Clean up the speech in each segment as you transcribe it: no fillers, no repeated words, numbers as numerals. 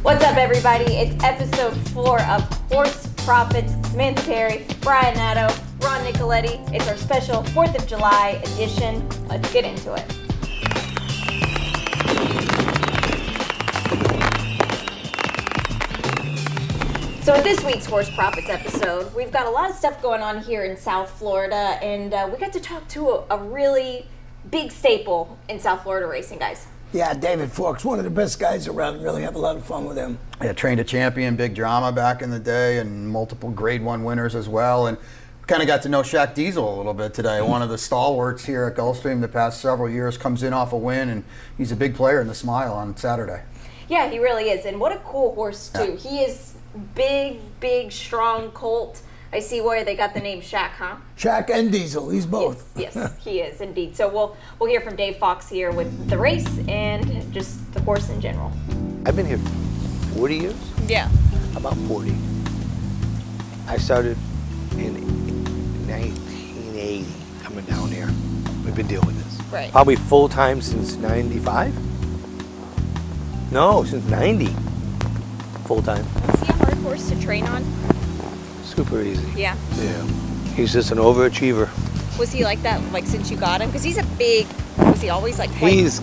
What's up, everybody? It's episode 4 of Hoarse Profits. Samantha Perry, Brian Nadeau, Ron Nicoletti. It's our special 4th of July edition. Let's get into it. So with this week's Hoarse Profits episode, we've got a lot of stuff going on here in South Florida, and we got to talk to a really big staple in South Florida racing, guys. Yeah, David Fawkes, one of the best guys around. Really have a lot of fun with him. Yeah, trained a champion, big drama back in the day, and multiple Grade 1 winners as well. And kind of got to know Shaq Diesel a little bit today. One of the stalwarts here at Gulfstream the past several years, comes in off a win, and he's a big player in the Smile on Saturday. Yeah, he really is. And what a cool horse, too. Yeah. He is big, strong colt. I see where they got the name Shaq, huh? Shaq and Diesel, he's both. Yes, he is indeed. So we'll hear from Dave Fawkes here with the race and just the horse in general. I've been here 40 years? Yeah. About 40. I started in 1980 coming down here. We've been dealing with this. Right. Probably full-time since 95? No, since 90. Full-time. Is he a hard horse to train on? Super easy. Yeah. Yeah. He's just an overachiever. Was he like that, like, since you got him? Because he's was he always like... He's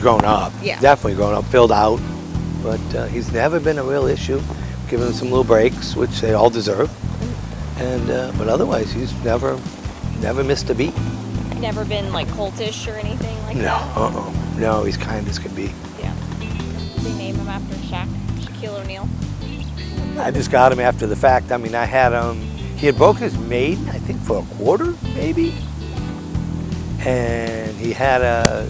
grown up. Yeah. Definitely grown up, filled out. But he's never been a real issue. Given him some little breaks, which they all deserve. And but otherwise, he's never missed a beat. Never been like coltish or anything like that? No, No, he's kind as can be. Yeah. Did they name him after Shaquille O'Neal? I just got him after the fact. I mean, I had him. He had broke his maiden, I think, for a quarter, maybe. And he had I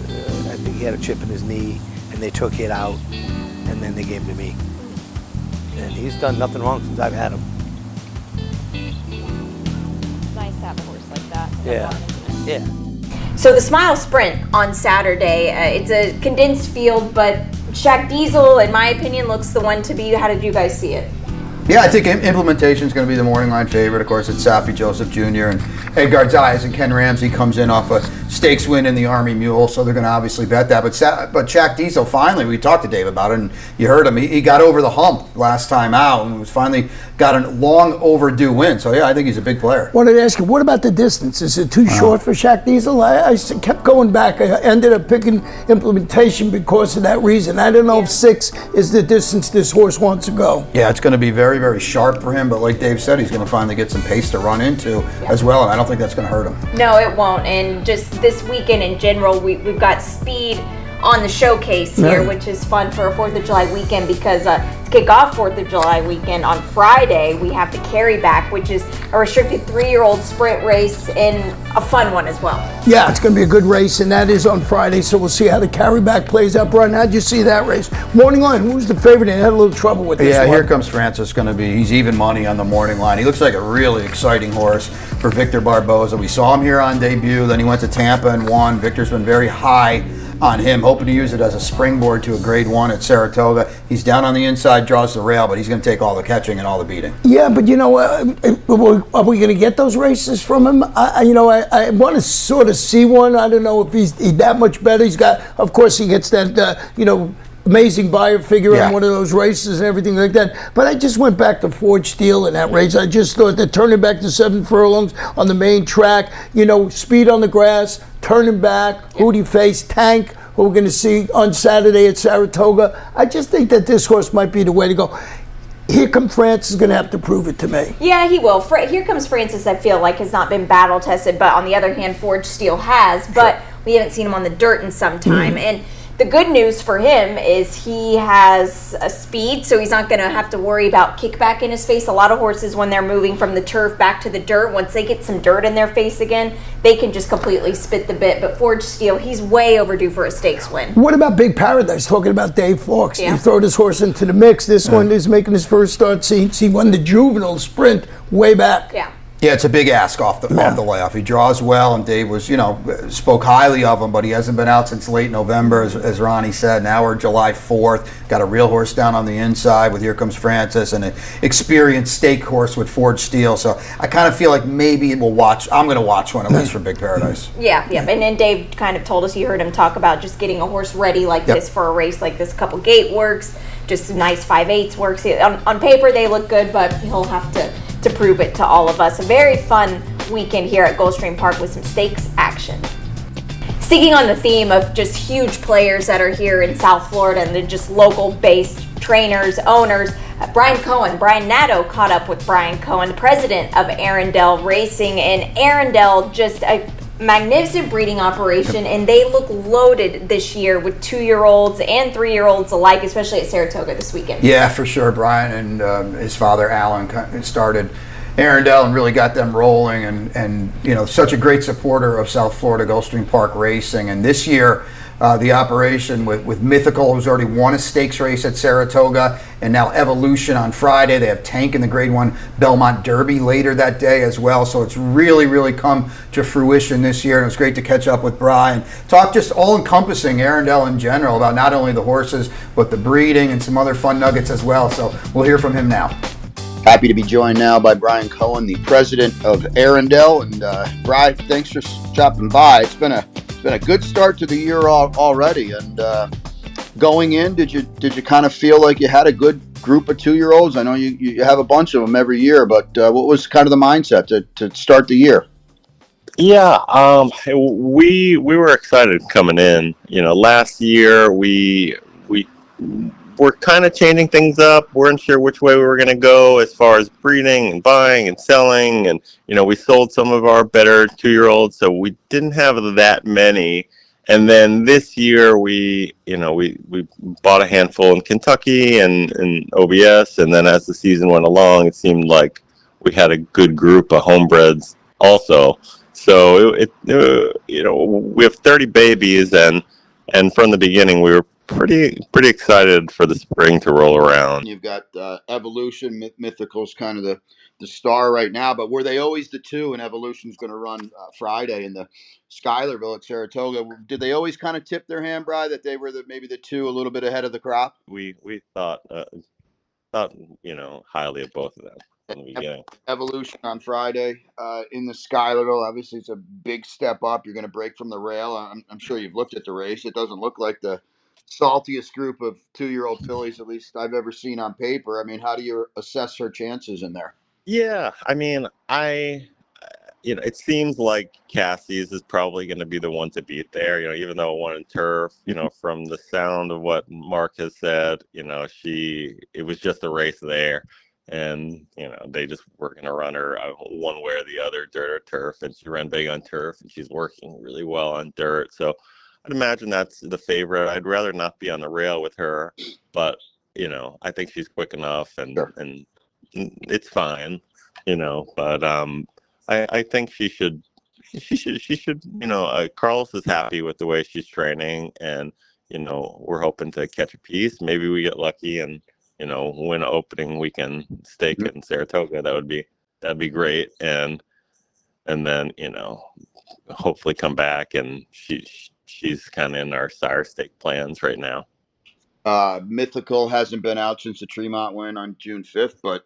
think he had a chip in his knee, and they took it out, and then they gave him to me. And he's done nothing wrong since I've had him. It's nice to have a horse like that. Yeah. So the Smile Sprint on Saturday, it's a condensed field, but Shaq Diesel, in my opinion, looks the one to be. How did you guys see it? Yeah, I think implementation is going to be the morning line favorite. Of course, it's Safi Joseph Jr. and Edgar Zayas, and Ken Ramsey comes in off a stakes win in the Army Mule, so they're going to obviously bet that. But Shaq Diesel, finally, we talked to Dave about it, and you heard him. He got over the hump last time out and was finally got a long overdue win. So, yeah, I think he's a big player. Wanted to ask you, what about the distance? Is it too short for Shaq Diesel? I kept going back. I ended up picking implementation because of that reason. I don't know if 6 is the distance this horse wants to go. Yeah, it's going to be very, very sharp for him, but like Dave said, he's going to finally get some pace to run into as well, and I don't think that's going to hurt him. No, it won't. And just this weekend in general, we've got speed on the showcase here, which is fun for a 4th of July weekend because to kick off 4th of July weekend on Friday, we have the Carry Back, which is a restricted 3-year-old sprint race and a fun one as well. Yeah, it's going to be a good race, and that is on Friday, so we'll see how the Carry Back plays out. Brian, how'd you see that race? Morning line, who was the favorite and had a little trouble with this one? Yeah, Here Comes Francis going to be, he's even money on the morning line. He looks like a really exciting horse for Victor Barboza. We saw him here on debut, then he went to Tampa and won. Victor's been very high on him, hoping to use it as a springboard to a Grade 1 at Saratoga. He's down on the inside, draws the rail, but he's going to take all the catching and all the beating. Yeah, but you know, are we going to get those races from him? I want to sort of see one. I don't know if he's that much better. He's got, of course, he gets that, amazing buyer figure on one of those races and everything like that. But I just went back to Forge Steel in that race. I just thought that turning back to 7 furlongs on the main track, speed on the grass, turning back, who'd he face? Tank, who we're going to see on Saturday at Saratoga. I just think that this horse might be the way to go. Here Comes Francis is going to have to prove it to me. Yeah, he will. Here Comes Francis, I feel like, has not been battle tested, but on the other hand, Forge Steel has. But we haven't seen him on the dirt in some time. And the good news for him is he has a speed, so he's not going to have to worry about kickback in his face. A lot of horses, when they're moving from the turf back to the dirt, once they get some dirt in their face again, they can just completely spit the bit. But Forge Steel, he's way overdue for a stakes win. What about Big Paradise? Talking about Dave Fawkes. You throw this horse into the mix. This one is making his first start since he won the juvenile sprint way back. Yeah, it's a big ask off the layoff. He draws well, and Dave was, spoke highly of him, but he hasn't been out since late November, as Ronnie said. Now we're July 4th. Got a real horse down on the inside with Here Comes Francis, and an experienced stake horse with Forge Steel. So I kind of feel like maybe I'm going to watch one at least for Big Paradise. Yeah. And then Dave kind of told us, you heard him talk about just getting a horse ready like this for a race like this. A couple gate works, just nice 5/8 works. On paper, they look good, but he'll have to prove it to all of us. A very fun weekend here at Gulfstream Park with some stakes action. Sticking on the theme of just huge players that are here in South Florida and they're just local-based trainers, owners, Brian Nadeau caught up with Brian Cohen, the president of Arindel Racing, and Arindel, just a magnificent breeding operation, and they look loaded this year with 2-year-olds and 3-year-olds alike, especially at Saratoga this weekend. Yeah, for sure. Brian and his father Alan started Arindel and really got them rolling, and such a great supporter of South Florida Gulfstream Park Racing. And this year, the operation with Mythical, who's already won a stakes race at Saratoga, and now Evolution on Friday. They have Tank in the Grade 1 Belmont Derby later that day as well. So it's really, really come to fruition this year, and it was great to catch up with Brian. Talk just all-encompassing Arindel in general about not only the horses, but the breeding and some other fun nuggets as well. So we'll hear from him now. Happy to be joined now by Brian Cohen, the president of Arindel. And Brian, thanks for stopping by. It's been a good start to the year already. And going in, did you kind of feel like you had a good group of 2-year-olds? I know you have a bunch of them every year, but what was kind of the mindset to start the year? Yeah, we were excited coming in. Last year we we're kind of changing things up. We weren't sure which way we were going to go as far as breeding and buying and selling. And, we sold some of our better 2-year-olds, so we didn't have that many. And then this year we bought a handful in Kentucky and OBS. And then as the season went along, it seemed like we had a good group of homebreds also. So we have 30 babies, and from the beginning we were pretty excited for the spring to roll around. You've got Evolution, Mythical's kind of the star right now, but were they always the two? And Evolution's going to run Friday in the Schuylerville at Saratoga. Did they always kind of tip their hand, Brian, that they were maybe the two a little bit ahead of the crop? We thought highly of both of them from the beginning. Evolution on Friday in the Schuylerville. Obviously, it's a big step up. You're going to break from the rail. I'm sure you've looked at the race. It doesn't look like the saltiest group of 2-year-old fillies, at least I've ever seen on paper. I mean, how do you assess her chances in there? Yeah, I mean, it seems like Cassie's is probably going to be the one to beat there, even though it won in turf, from the sound of what Mark has said, it was just a race there. And, they just were going to run her one way or the other, dirt or turf. And she ran big on turf, and she's working really well on dirt. So I'd imagine that's the favorite. I'd rather not be on the rail with her, but, I think she's quick enough and it's fine, but I think she should, Carlos is happy with the way she's training, and, we're hoping to catch a piece. Maybe we get lucky and, win an opening weekend stake in Saratoga. That'd be great. And then, hopefully come back, and she's kind of in our sire stake plans right now. Mythical hasn't been out since the Tremont win on June 5th, but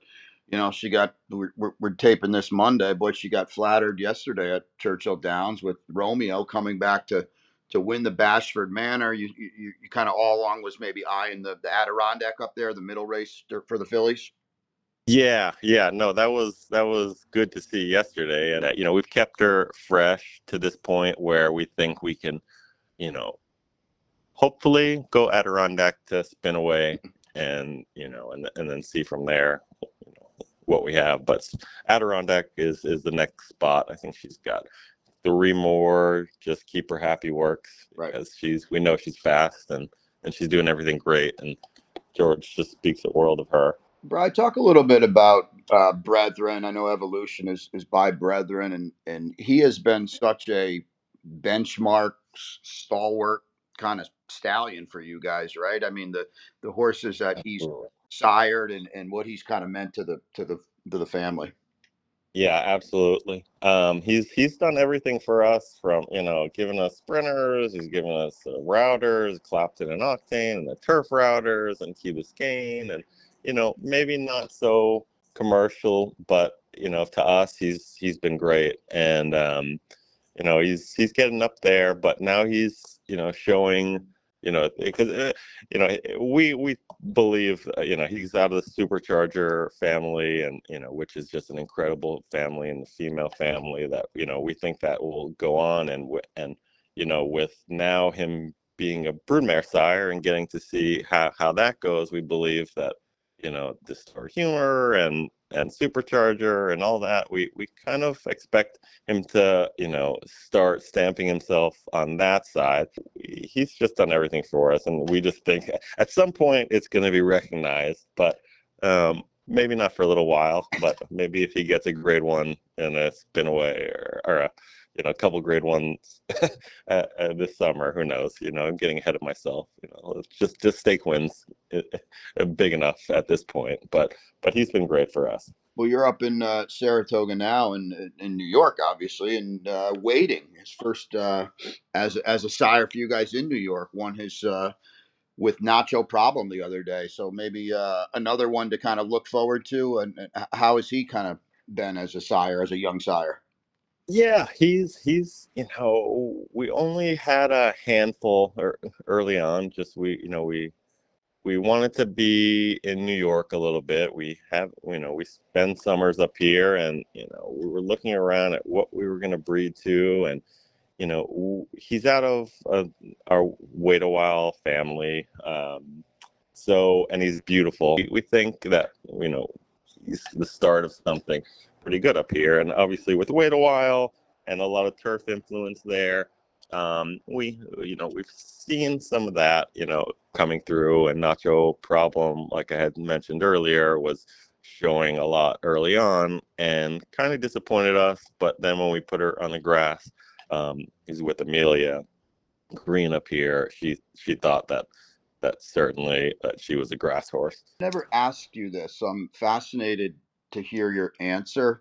we're taping this Monday, but she got flattered yesterday at Churchill Downs with Romeo coming back to win the Bashford Manor. You kind of all along was maybe eyeing the Adirondack up there, the middle race for the fillies. Yeah, no, that was good to see yesterday, and we've kept her fresh to this point where we think we can, hopefully go Adirondack to spin away, and and then see from there what we have. But Adirondack is the next spot. I think she's got 3 more. Just keep her happy works, right? Because we know she's fast and she's doing everything great, and George just speaks a world of her. Brian, talk a little bit about Brethren. I know Evolution is by Brethren, and he has been such a benchmark, stalwart kind of stallion for you guys, right? I mean, the horses that he's sired and what he's kind of meant to the family. Yeah, absolutely. He's done everything for us, from giving us sprinters. He's given us routers, Clapton and Octane, and the turf routers, and Key Biscayne, and maybe not so commercial, but to us he's been great, and he's getting up there, but now he's showing Because we believe he's out of the supercharger family, and which is just an incredible family, and the female family that we think that will go on, and with now him being a broodmare sire and getting to see how that goes, we believe that the Star Humor and Supercharger and all that, we kind of expect him to, start stamping himself on that side. He's just done everything for us, and we just think at some point it's going to be recognized, but maybe not for a little while, but maybe if he gets a grade 1 and a spin away or a couple grade 1s this summer, who knows? I'm getting ahead of myself. Just stake wins big enough at this point, but he's been great for us. Well, you're up in Saratoga now, in New York, obviously, and waiting his first as a sire for you guys in New York. Won his with Nacho Problem the other day, so maybe another one to kind of look forward to. And how has he kind of been as a sire, as a young sire? Yeah, he's we only had a handful early on. Just we wanted to be in New York a little bit. We spend summers up here, and we were looking around at what we were going to breed to, and he's out of our wait a while family, and he's beautiful. We think that he's the start of something pretty good up here, and obviously with wait a while and a lot of turf influence there, we've seen some of that coming through. And Nacho Problem, like I had mentioned earlier, was showing a lot early on and kind of disappointed us, but then when we put her on the grass, he's with Amelia Green up here, she thought that certainly that she was a grass horse. Never asked you this, so I'm fascinated to hear your answer.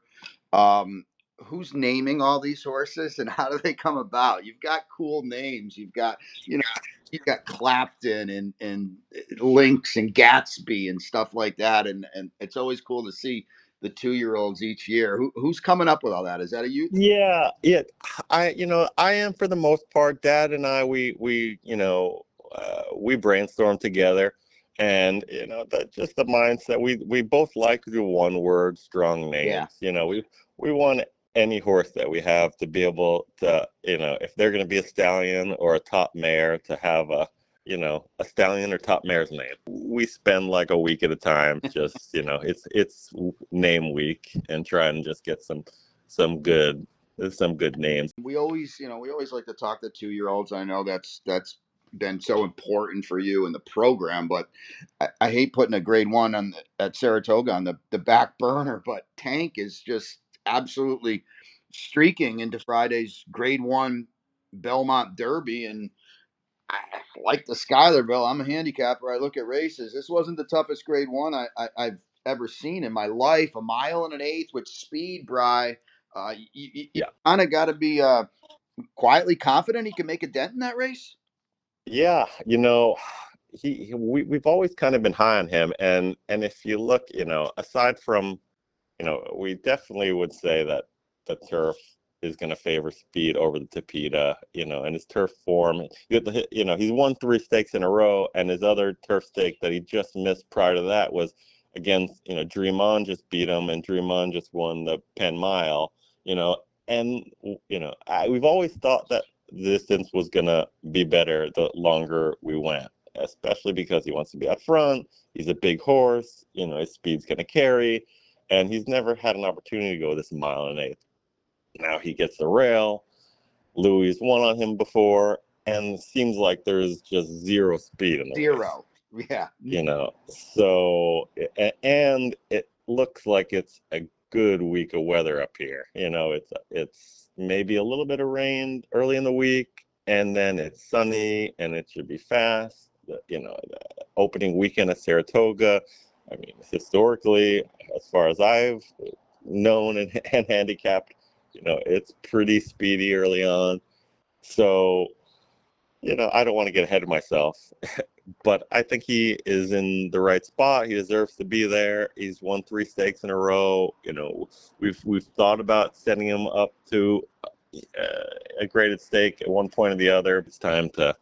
Who's naming all these horses, and how do they come about? You've got cool names. You've got Clapton and Lynx and Gatsby and stuff like that, and it's always cool to see the 2-year-olds each year. Who's coming up with all that? Is that a you? Yeah. I am, for the most part. Dad and I, we brainstorm together, and that just the mindset. We both like to do one word strong names. Yeah. We want any horse that we have to be able to, if they're going to be a stallion or a top mare, to have a stallion or top mare's name. We spend like a week at a time, just it's name week, and try and just get some good names. We always like to talk to 2-year-olds. I know that's been so important for you in the program, but I hate putting a grade 1 at Saratoga on the back burner, but Tank is just absolutely streaking into Friday's grade 1 Belmont Derby. And I like the Schuylerville. I'm a handicapper. I look at races. This wasn't the toughest grade 1 I've ever seen in my life. 1 1/8 with speed, Bri. You kind of got to be quietly confident he can make a dent in that race. Yeah, we've always kind of been high on him, and if you look, aside from, we definitely would say that the turf is going to favor speed over the Tapeta, and his turf form. He's won 3 stakes in a row, and his other turf stake that he just missed prior to that was against, Dream On just beat him, and Dream On just won the Penn Mile, and we've always thought that the distance was going to be better the longer we went, especially because he wants to be out front. He's a big horse, his speed's going to carry, and he's never had an opportunity to go this 1 1/8. Now he gets the rail. Louis won on him before, and it seems like there's just zero speed in the Zero. race. Yeah. So, and it looks like it's a good week of weather up here. It's maybe a little bit of rain early in the week, and then it's sunny, and it should be fast. The opening weekend at Saratoga, I mean, historically, as far as I've known and handicapped, it's pretty speedy early on. So, I don't want to get ahead of myself, but I think he is in the right spot. He deserves to be there. He's won 3 stakes in a row. We've thought about setting him up to a graded stake at one point or the other. It's time to,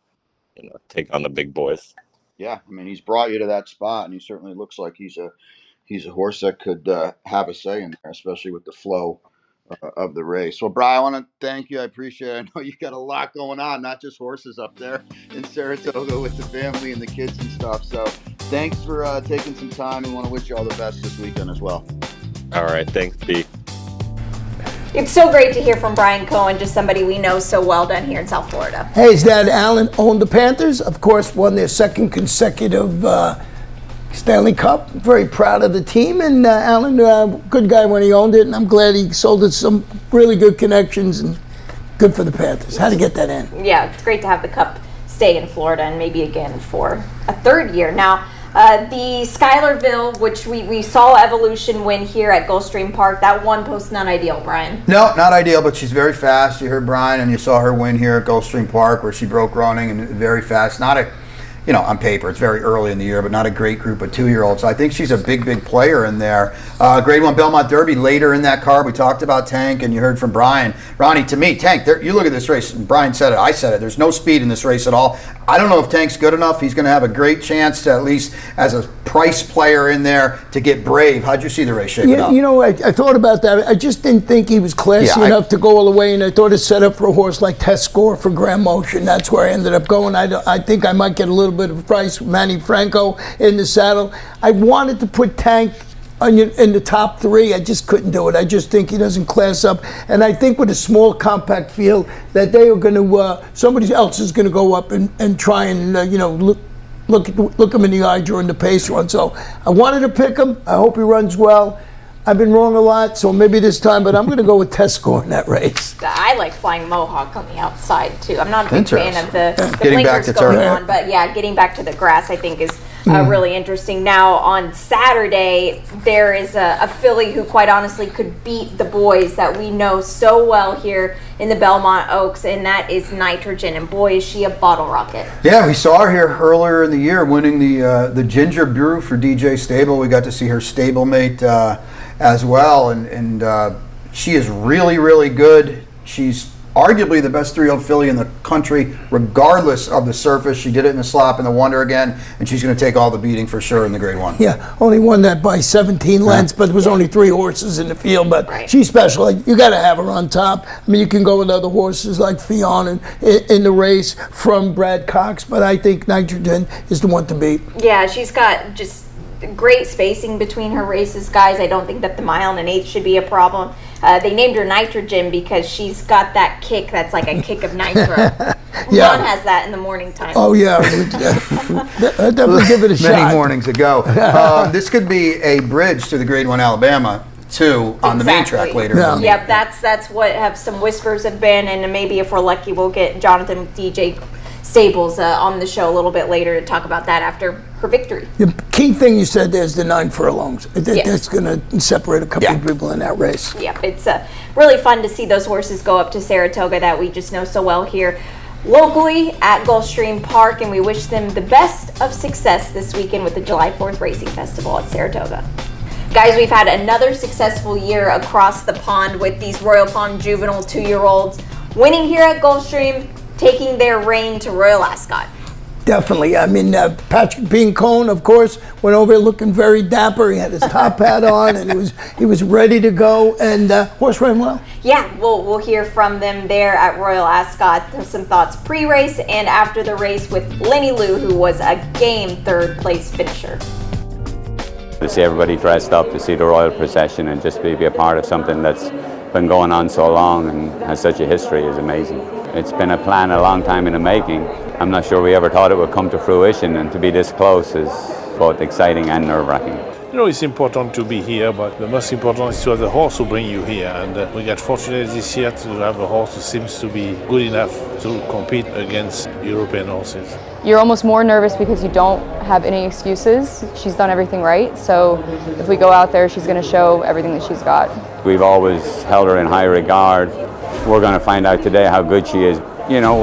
take on the big boys. Yeah, I mean, he's brought you to that spot, and he certainly looks like he's a horse that could have a say in there, especially with the flow of the race. Well, Brian, I want to thank you. I appreciate it. I know you got a lot going on, not just horses up there in Saratoga with the family and the kids and stuff. So thanks for taking some time. We want to wish you all the best this weekend as well. All right. Thanks, Pete. It's so great to hear from Brian Cohen, just somebody we know so well down here in South Florida. Hey, his dad, Alan, owned the Panthers. Of course, won their second consecutive Stanley Cup. Very proud of the team. And Alan, good guy when he owned it. And I'm glad he sold it some really good connections and good for the Panthers. How to get that in. Yeah, it's great to have the Cup stay in Florida and maybe again for a third year. Now, the Schuylerville, which we saw Evolution win here at Gulfstream Park, that one post not ideal, Brian. No, not ideal, but she's very fast. You heard Brian, and you saw her win here at Gulfstream Park, where she broke running and very fast. Not a, on paper, it's very early in the year, but not a great group of 2-year-olds. So I think she's a big player in there. Grade 1 Belmont Derby later in that card. We talked about Tank, and you heard from Brian. Ronnie, to me, Tank, you look at this race, and Brian said it, I said it, there's no speed in this race at all. I don't know if Tank's good enough. He's going to have a great chance to, at least as a price player in there, to get brave. How'd you see the race shaping up? I thought about that. I just didn't think he was classy enough to go all the way, and I thought it set up for a horse like Test Score for Grand Motion. That's where I ended up going. I think I might get a little bit of a price with Manny Franco in the saddle. I wanted to put Tank in the top 3. I just couldn't do it. I just think he doesn't class up. And I think with a small, compact field, that they are going to, somebody else is going to go up and try and, look him in the eye during the pace run. So I wanted to pick him. I hope he runs well. I've been wrong a lot, so maybe this time, but I'm going to go with Test Score in that race. I like Flying Mohawk on the outside, too. I'm not a big fan of the getting back to going on, but yeah, getting back to the grass, I think, is really interesting. Now, on Saturday, there is a filly who, quite honestly, could beat the boys that we know so well here in the Belmont Oaks, and that is Nitrogen. And boy, is she a bottle rocket. Yeah, we saw her here earlier in the year winning the Ginger Brew for DJ Stable. We got to see her stablemate as well, and she is really, really good. She's arguably the best 3-year-old filly in the country, regardless of the surface. She did it in the slop and the Wonder again, and she's going to take all the beating for sure in the Grade 1. Yeah, only won that by 17 lengths, but there was only 3 horses in the field. But she's special. You got to have her on top. I mean, you can go with other horses like Fionn in the race from Brad Cox, but I think Nitrogen is the one to beat. Yeah, she's got just great spacing between her races, guys. I don't think that the mile and an eighth should be a problem. They named her Nitrogen because she's got that kick that's like a kick of nitro. Ron has that in the morning time. Oh, yeah. I'd definitely give it a shot. Many mornings ago. This could be a bridge to the Grade 1 Alabama, too, on the main track later. Yeah. Yep, that's what have some whispers have been, and maybe if we're lucky, we'll get Jonathan DJ Stables on the show a little bit later to talk about that after her victory. The key thing you said there is the 9 furlongs. That's going to separate a couple of people in that race. Yeah, it's really fun to see those horses go up to Saratoga that we just know so well here locally at Gulfstream Park, and we wish them the best of success this weekend with the July 4th Racing Festival at Saratoga. Guys, we've had another successful year across the pond with these Royal Pond juvenile 2-year-olds winning here at Gulfstream, taking their reign to Royal Ascot. Definitely. I mean, Patrick Bean Cohen, of course, went over looking very dapper. He had his top hat on, and he was ready to go. And horse ran well. Yeah, we'll hear from them there at Royal Ascot. Some thoughts pre-race and after the race with Lenny Lou, who was a game third-place finisher. To see everybody dressed up, to see the royal procession, and just be a part of something that's been going on so long and has such a history is amazing. It's been a plan a long time in the making. I'm not sure we ever thought it would come to fruition, and to be this close is both exciting and nerve-wracking. You know, it's important to be here, but the most important is to have the horse who bring you here. And we got fortunate this year to have a horse who seems to be good enough to compete against European horses. You're almost more nervous because you don't have any excuses. She's done everything right, so if we go out there, she's going to show everything that she's got. We've always held her in high regard. We're going to find out today how good she is. You know,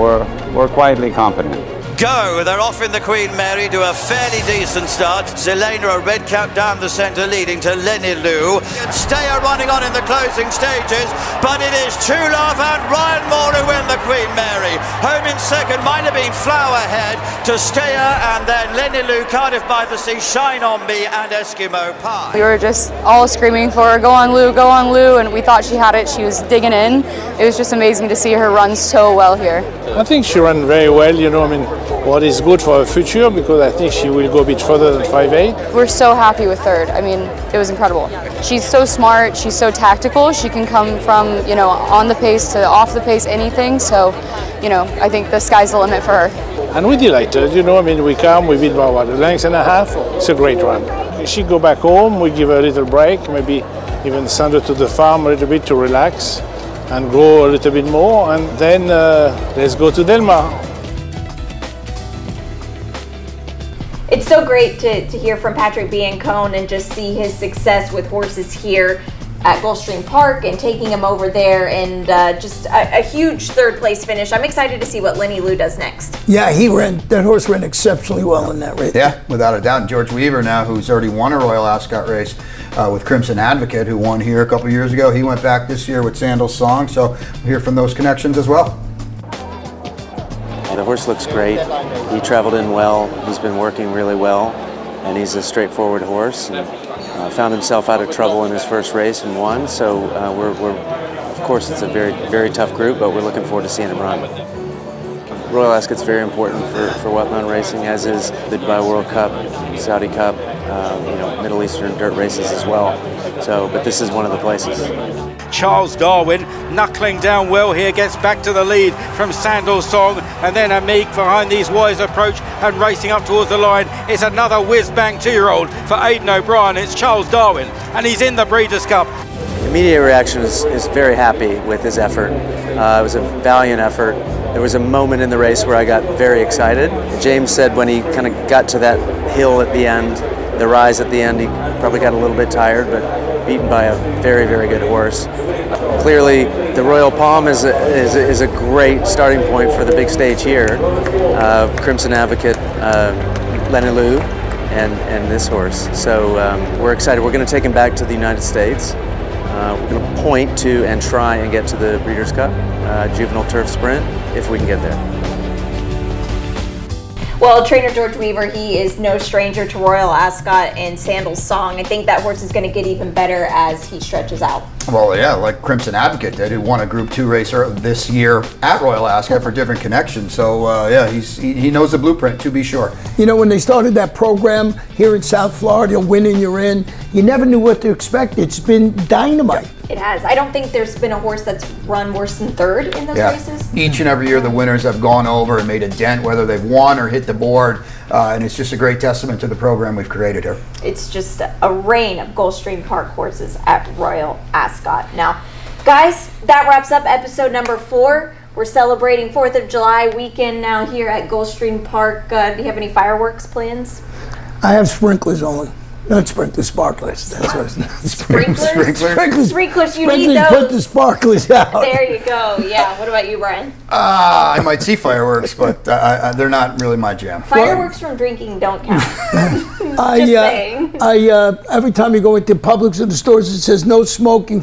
we're quietly confident. go. They're off in the Queen Mary to a fairly decent start. Zelena, a red cap down the centre, leading to Lenny Lou. Steyer running on in the closing stages, but it is True Love and Ryan Moore who win the Queen Mary. Home in second, might have been Flower Head to Steyer, and then Lenny Lou, Cardiff by the Sea, Shine on Me, and Eskimo Pie. We were just all screaming for her, go on Lou, and we thought she had it. She was digging in. It was just amazing to see her run so well here. I think she ran very well, what is good for her future, because I think she will go a bit further than 5'8". We're so happy with third. I mean, it was incredible. She's so smart, she's so tactical. She can come from, on the pace to off the pace, anything. So, I think the sky's the limit for her. And we're delighted, we come, we beat by a length and a half. It's a great run. If she go back home, we give her a little break, maybe even send her to the farm a little bit to relax and grow a little bit more, and then let's go to Del Mar. It's so great to hear from Patrick Biancone and just see his success with horses here at Gulfstream Park and taking him over there, and just a huge third place finish. I'm excited to see what Lenny Lou does next. Yeah, that horse ran exceptionally well in that race. Yeah, without a doubt. And George Weaver now, who's already won a Royal Ascot race with Crimson Advocate, who won here a couple years ago. He went back this year with Sandals Song, so we'll hear from those connections as well. The horse looks great. He traveled in well. He's been working really well, and he's a straightforward horse. And, found himself out of trouble in his first race and won. So we're of course, it's a very, very tough group, but we're looking forward to seeing him run. Royal Ascot's very important for wetland racing, as is the Dubai World Cup, Saudi Cup, Middle Eastern dirt races as well. So, but this is one of the places. Charles Darwin knuckling down well here, gets back to the lead from Sandals Song, and then Amik behind these wise approach and racing up towards the line. It's another whiz-bang 2-year-old for Aidan O'Brien. It's Charles Darwin, and he's in the Breeders' Cup. The media reaction is very happy with his effort. It was a valiant effort. There was a moment in the race where I got very excited. James said when he kind of got to that hill at the end, the rise at the end, he probably got a little bit tired, but beaten by a very, very good horse. Clearly, the Royal Palm is a great starting point for the big stage here. Crimson Advocate, Lenny Lou, and this horse. So we're excited. We're going to take him back to the United States. We're going to point to and try and get to the Breeders' Cup Juvenile Turf Sprint if we can get there. Well, trainer George Weaver, he is no stranger to Royal Ascot and Sandals Song. I think that horse is going to get even better as he stretches out. Well, yeah, like Crimson Advocate did, who won a Group 2 race this year at Royal Ascot for different connections. So, yeah, he knows the blueprint, to be sure. When they started that program here in South Florida, Winning You're In, you never knew what to expect. It's been dynamite. It has. I don't think there's been a horse that's run worse than third in those races. Each and every year the winners have gone over and made a dent, whether they've won or hit the board, and it's just a great testament to the program we've created here. It's just a reign of Gulfstream Park horses at Royal Ascot. Now, guys, that wraps up episode number 4. We're celebrating 4th of July weekend now here at Gulfstream Park. Do you have any fireworks plans? I have sprinklers only. Not sprinklers, sparklers. That's what it's Sprinklers? Sprinklers, you need those. Put the sparklers out. There you go. Yeah. What about you, Brian? I might see fireworks, but they're not really my jam. Fireworks from drinking don't count. Just saying. Every time you go into Publix or the stores, it says no smoking.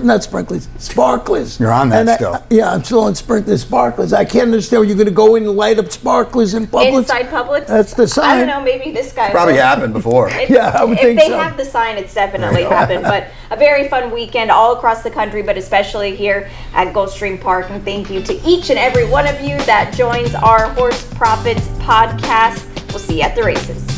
Not sprinklers, sparklers. You're on that still. I'm still on sprinklers, sparklers. I can't understand. You're going to go in and light up sparklers in Publix? Inside Publix? That's the sign. I don't know. Maybe this guy. It's probably happened before. I would think so. If they have the sign, it's definitely happened. But a very fun weekend all across the country, but especially here at Gulfstream Park. And thank you to each and every one of you that joins our Horse Profits podcast. We'll see you at the races.